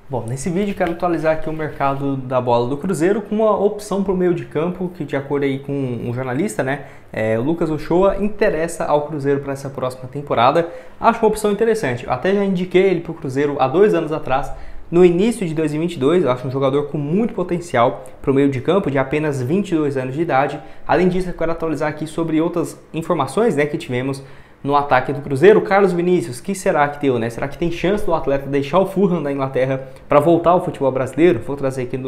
Bom, nesse vídeo quero atualizar aqui o mercado da bola do Cruzeiro com uma opção para o meio de campo que, de acordo aí com um jornalista, o Lucas Ochoa interessa ao Cruzeiro para essa próxima temporada. Acho uma opção interessante. Eu até já indiquei ele para o Cruzeiro há 2 anos atrás. No início de 2022, eu acho um jogador com muito potencial para o meio de campo, de apenas 22 anos de idade. Além disso, eu quero atualizar aqui sobre outras informações que tivemos no ataque do Cruzeiro. Carlos Vinícius, que será que deu, Será que tem chance do atleta deixar o Fulham da Inglaterra para voltar ao futebol brasileiro? Vou trazer aqui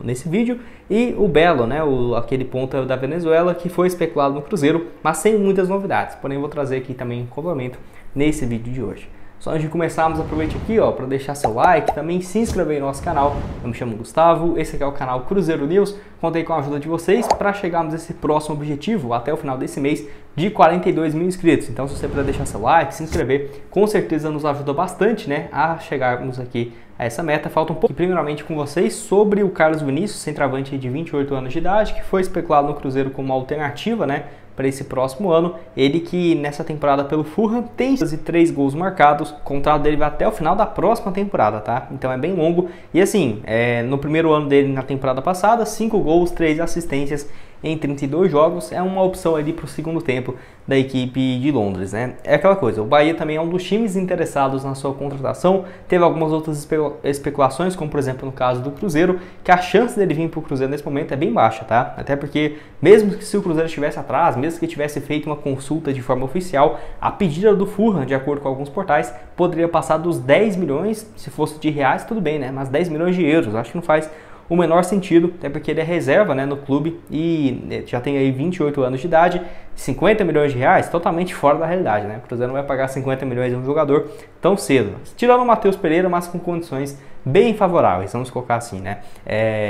nesse vídeo. E o Belo, aquele ponta da Venezuela, que foi especulado no Cruzeiro, mas sem muitas novidades. Porém, vou trazer aqui também um complemento nesse vídeo de hoje. Só antes de começarmos, aproveite aqui para deixar seu like, também se inscrever no nosso canal. Eu me chamo Gustavo, esse aqui é o canal Cruzeiro News. Contei com a ajuda de vocês para chegarmos a esse próximo objetivo, até o final desse mês, de 42 mil inscritos. Então, se você puder deixar seu like, se inscrever, com certeza nos ajuda bastante a chegarmos aqui a essa meta. Falta um pouco, primeiramente, com vocês sobre o Carlos Vinícius, centroavante de 28 anos de idade, que foi especulado no Cruzeiro como uma alternativa, para esse próximo ano. Ele que nessa temporada pelo Fulham tem 3 gols marcados. O contrato dele vai até o final da próxima temporada, tá? Então é bem longo. E assim, no primeiro ano dele na temporada passada, 5 gols, 3 assistências em 32 jogos. É uma opção ali para o segundo tempo da equipe de Londres, É aquela coisa, o Bahia também é um dos times interessados na sua contratação. Teve algumas outras especulações, como por exemplo no caso do Cruzeiro, que a chance dele vir para o Cruzeiro nesse momento é bem baixa, tá? Até porque, mesmo que se o Cruzeiro estivesse atrás, mesmo que tivesse feito uma consulta de forma oficial, a pedida do Fulham, de acordo com alguns portais, poderia passar dos 10 milhões, se fosse de reais, tudo bem, mas 10 milhões de euros, acho que não faz o menor sentido, até porque ele é reserva no clube e já tem aí 28 anos de idade. 50 milhões de reais, totalmente fora da realidade, O Cruzeiro não vai pagar 50 milhões de um jogador tão cedo, tirando o Matheus Pereira, mas com condições bem favoráveis, vamos colocar assim,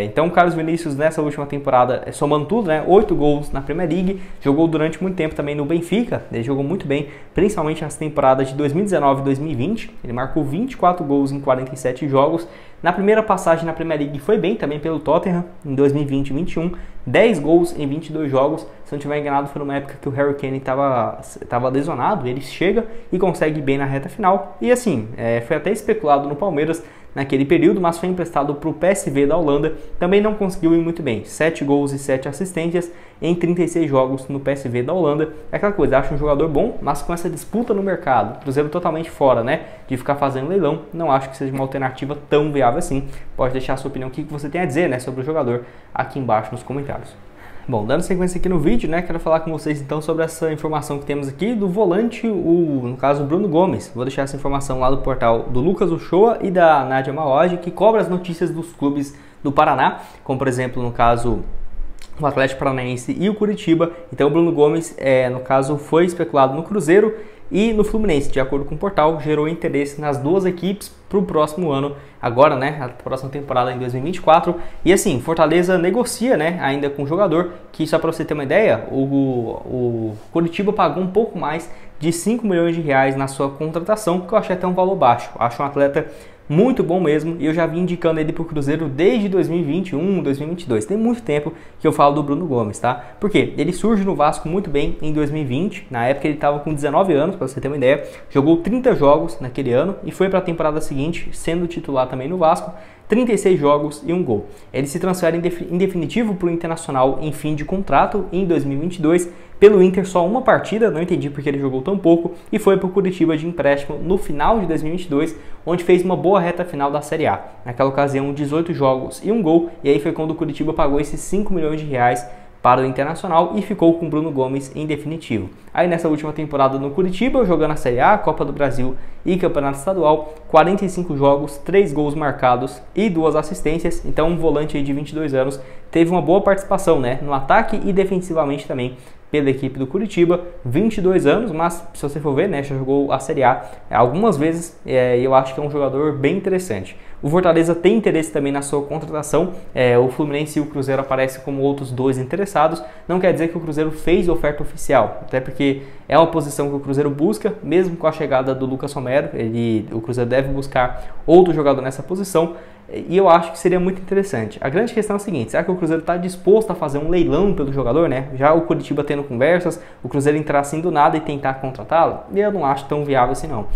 Então o Carlos Vinícius nessa última temporada, somando tudo, 8 gols na Premier League, jogou durante muito tempo também no Benfica, ele jogou muito bem, principalmente nas temporadas de 2019 e 2020, ele marcou 24 gols em 47 jogos. Na primeira passagem na Premier League foi bem também pelo Tottenham, em 2020 e 2021, 10 gols em 22 jogos, se não estiver enganado foi numa época que o Harry Kane estava lesionado, ele chega e consegue bem na reta final, e assim, foi até especulado no Palmeiras naquele período, mas foi emprestado para o PSV da Holanda, também não conseguiu ir muito bem, 7 gols e 7 assistências em 36 jogos no PSV da Holanda. É aquela coisa, acho um jogador bom, mas com essa disputa no mercado, Cruzeiro totalmente fora, de ficar fazendo leilão, não acho que seja uma alternativa tão viável assim. Pode deixar a sua opinião, o que você tem a dizer, sobre o jogador aqui embaixo nos comentários. Bom, dando sequência aqui no vídeo, quero falar com vocês então sobre essa informação que temos aqui do volante, no caso o Bruno Gomes. Vou deixar essa informação lá do portal do Lucas Ochoa e da Nádia Maoge, que cobra as notícias dos clubes do Paraná, como por exemplo no caso o Atlético Paranaense e o Curitiba. Então o Bruno Gomes, no caso, foi especulado no Cruzeiro e no Fluminense, de acordo com o portal, gerou interesse nas duas equipes para o próximo ano, agora, a próxima temporada em 2024. E assim, Fortaleza negocia, ainda com o jogador, que só para você ter uma ideia, o Curitiba pagou um pouco mais de 5 milhões de reais na sua contratação, que eu achei até um valor baixo. Acho um atleta muito bom mesmo, e eu já vim indicando ele para o Cruzeiro desde 2021, 2022. Tem muito tempo que eu falo do Bruno Gomes, tá? Porque ele surge no Vasco muito bem em 2020, na época ele estava com 19 anos, para você ter uma ideia, jogou 30 jogos naquele ano e foi para a temporada seguinte, sendo titular também no Vasco, 36 jogos e 1 gol. Ele se transfere em definitivo para o Internacional em fim de contrato em 2022, pelo Inter só uma partida, não entendi porque ele jogou tão pouco, e foi para o Curitiba de empréstimo no final de 2022, onde fez uma boa reta final da Série A. Naquela ocasião, 18 jogos e 1 gol, e aí foi quando o Curitiba pagou esses 5 milhões de reais para o Internacional e ficou com Bruno Gomes em definitivo. Aí nessa última temporada no Curitiba, jogando a Série A, Copa do Brasil e Campeonato Estadual, 45 jogos, 3 gols marcados e 2 assistências. Então um volante aí de 22 anos teve uma boa participação no ataque e defensivamente também pela equipe do Curitiba, 22 anos, mas se você for ver, já jogou a Série A algumas vezes, e eu acho que é um jogador bem interessante. O Fortaleza tem interesse também na sua contratação, o Fluminense e o Cruzeiro aparecem como outros 2 interessados. Não quer dizer que o Cruzeiro fez oferta oficial, até porque é uma posição que o Cruzeiro busca, mesmo com a chegada do Lucas Romero, o Cruzeiro deve buscar outro jogador nessa posição. e eu acho que seria muito interessante. A grande questão é a seguinte: será que o Cruzeiro está disposto a fazer um leilão pelo jogador, né? Já o Curitiba tendo conversas, o Cruzeiro entrar assim do nada e tentar contratá-lo, eu não acho tão viável assim não.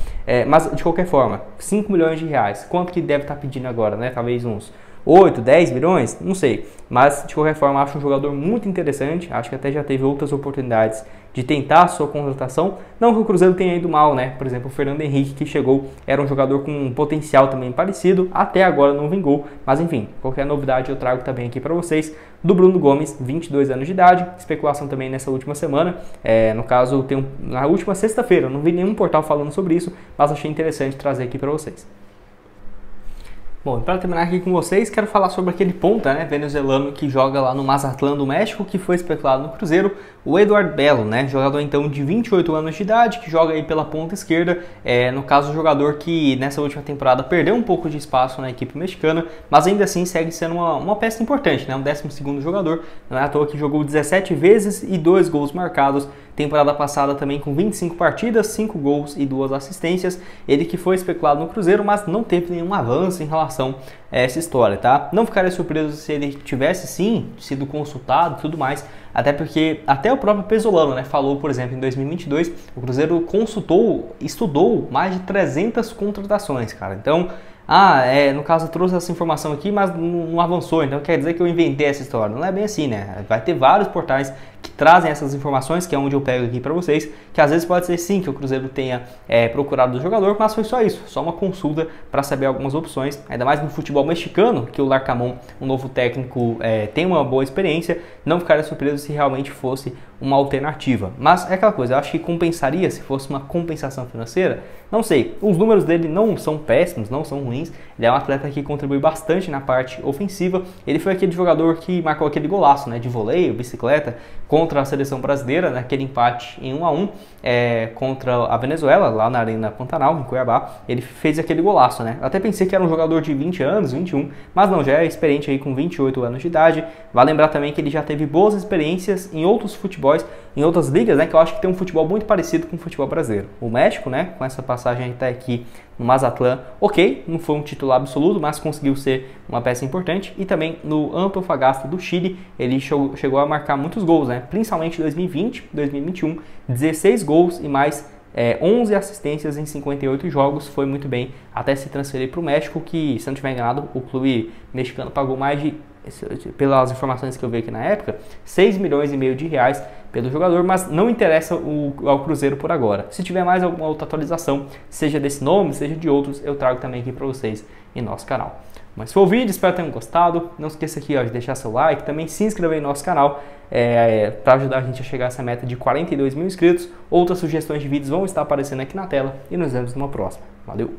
Mas de qualquer forma, 5 milhões de reais, quanto que deve estar pedindo agora, né? Talvez uns 8, 10 milhões, não sei. Mas de qualquer forma, acho um jogador muito interessante. Acho que até já teve outras oportunidades de tentar a sua contratação. Não que o Cruzeiro tenha ido mal, né? Por exemplo, o Fernando Henrique, que chegou, era um jogador com um potencial também parecido. Até agora não vingou. Mas enfim, qualquer novidade eu trago também aqui para vocês. Do Bruno Gomes, 22 anos de idade. Especulação também nessa última semana. No caso, na última sexta-feira. Não vi nenhum portal falando sobre isso, mas achei interessante trazer aqui para vocês. Bom, para terminar aqui com vocês, quero falar sobre aquele ponta, né, venezuelano que joga lá no Mazatlán do México, que foi especulado no Cruzeiro, o Eduardo Belo, né, jogador então de 28 anos de idade, que joga aí pela ponta esquerda, no caso o jogador que nessa última temporada perdeu um pouco de espaço na equipe mexicana, mas ainda assim segue sendo uma peça importante, né, um 12º jogador, não é à toa que jogou 17 vezes e 2 gols marcados, temporada passada também com 25 partidas, 5 gols e 2 assistências, ele que foi especulado no Cruzeiro, mas não teve nenhum avanço em relação a essa história, tá? Não ficaria surpreso se ele tivesse sim sido consultado e tudo mais, até porque até o próprio Pesolano, né, falou, por exemplo, em 2022, o Cruzeiro estudou mais de 300 contratações, cara, então... no caso eu trouxe essa informação aqui, mas não avançou, então quer dizer que eu inventei essa história. Não é bem assim, né? Vai ter vários portais que trazem essas informações, que é onde eu pego aqui para vocês, que às vezes pode ser sim que o Cruzeiro tenha procurado o jogador, mas foi só isso, só uma consulta para saber algumas opções, ainda mais no futebol mexicano, que o Larcamón, um novo técnico, tem uma boa experiência, não ficaria surpreso se realmente fosse uma alternativa. Mas é aquela coisa, eu acho que compensaria se fosse uma compensação financeira, não sei, os números dele não são péssimos, não são ruins, ele é um atleta que contribui bastante na parte ofensiva, ele foi aquele jogador que marcou aquele golaço, né, de voleio, bicicleta, contra a seleção brasileira, naquele empate em 1-1 contra a Venezuela, lá na Arena Pantanal, em Cuiabá, ele fez aquele golaço, né? Eu até pensei que era um jogador de 20 anos, 21, mas não, já é experiente aí com 28 anos de idade. Vale lembrar também que ele já teve boas experiências em outros futebols, em outras ligas, né? Que eu acho que tem um futebol muito parecido com o futebol brasileiro. O México, né? Com essa passagem até aqui no Mazatlán, ok, não foi um titular absoluto, mas conseguiu ser uma peça importante. E também no Antofagasta do Chile, ele chegou a marcar muitos gols, né? Principalmente em 2020, 2021, 16 gols e mais 11 assistências em 58 jogos, foi muito bem até se transferir para o México, que, se não estiver enganado, o clube mexicano pagou mais de, pelas informações que eu vi aqui na época, 6 milhões e meio de reais pelo jogador, mas não interessa ao Cruzeiro por agora. Se tiver mais alguma outra atualização, seja desse nome, seja de outros, eu trago também aqui para vocês em nosso canal. Mas foi o vídeo, espero que tenham gostado. Não esqueça aqui de deixar seu like, também se inscrever no nosso canal para ajudar a gente a chegar a essa meta de 42 mil inscritos. Outras sugestões de vídeos vão estar aparecendo aqui na tela e nos vemos numa próxima. Valeu!